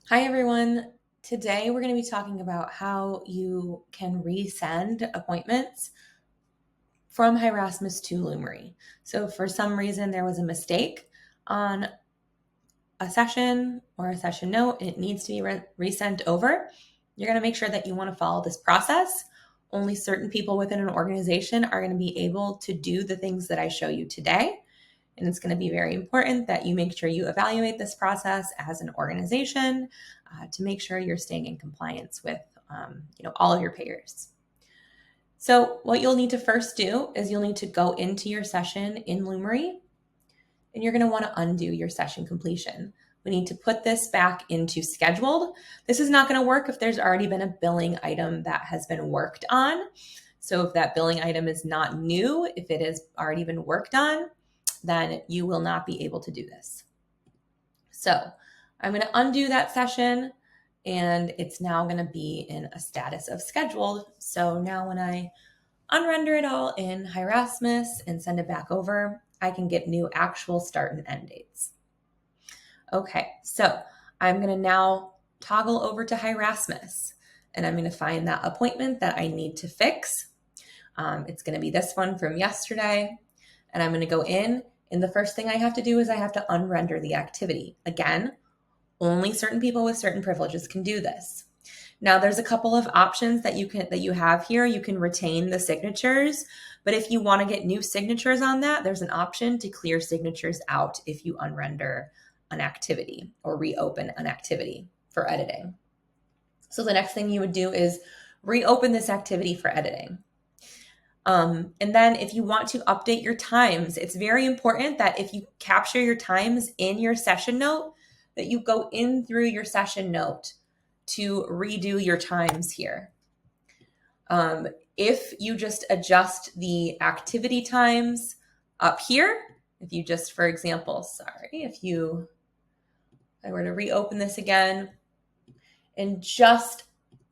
Hi, everyone. Today we're going to be talking about how you can resend appointments from Hi Rasmus to Lumary. So, for some reason, there was a mistake on a session or a session note, and it needs to be resent over. You're going to make sure that you want to follow this process. Only certain people within an organization are going to be able to do the things that I show you today. And it's going to be very important that you make sure you evaluate this process as an organization to make sure you're staying in compliance with all of your payers. So what you'll need to first do is you'll need to go into your session in Lumary, and you're going to want to undo your session completion. We need to put this back into scheduled. This is not going to work if there's already been a billing item that has been worked on. So if that billing item is not new, if it has already been worked on, then you will not be able to do this. So I'm going to undo that session, and it's now going to be in a status of scheduled. So now when I unrender it all in Hi Rasmus and send it back over, I can get new actual start and end dates. Okay, so I'm going to now toggle over to Hi Rasmus, and I'm going to find that appointment that I need to fix. It's going to be this one from yesterday, and I'm going to go in, and the first thing I have to do is I have to unrender the activity. Again, only certain people with certain privileges can do this. Now, there's a couple of options that you have here. You can retain the signatures, but if you want to get new signatures on that, there's an option to clear signatures out if you unrender an activity or reopen an activity for editing. So the next thing you would do is reopen this activity for editing. And then if you want to update your times, it's very important that if you capture your times in your session note, that you go in through your session note to redo your times here. If you just adjust the activity times up here, if you just, for example, I were to reopen this again and just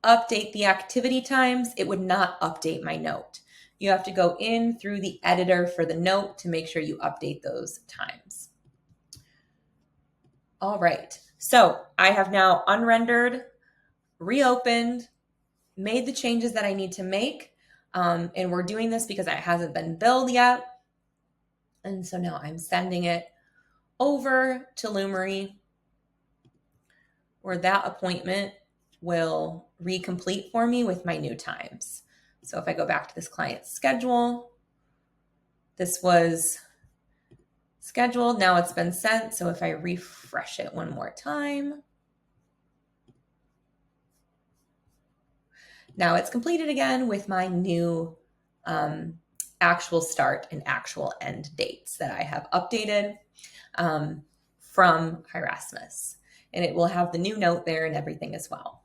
update the activity times, it would not update my note. You have to go in through the editor for the note to make sure you update those times. All right, so I have now unrendered, reopened, made the changes that I need to make, and we're doing this because it hasn't been billed yet. And so now I'm sending it over to Lumary, where that appointment will recomplete for me with my new times. So if I go back to this client's schedule, this was scheduled. Now it's been sent. So if I refresh it one more time, now it's completed again with my new actual start and actual end dates that I have updated from Hi Rasmus. And it will have the new note there and everything as well.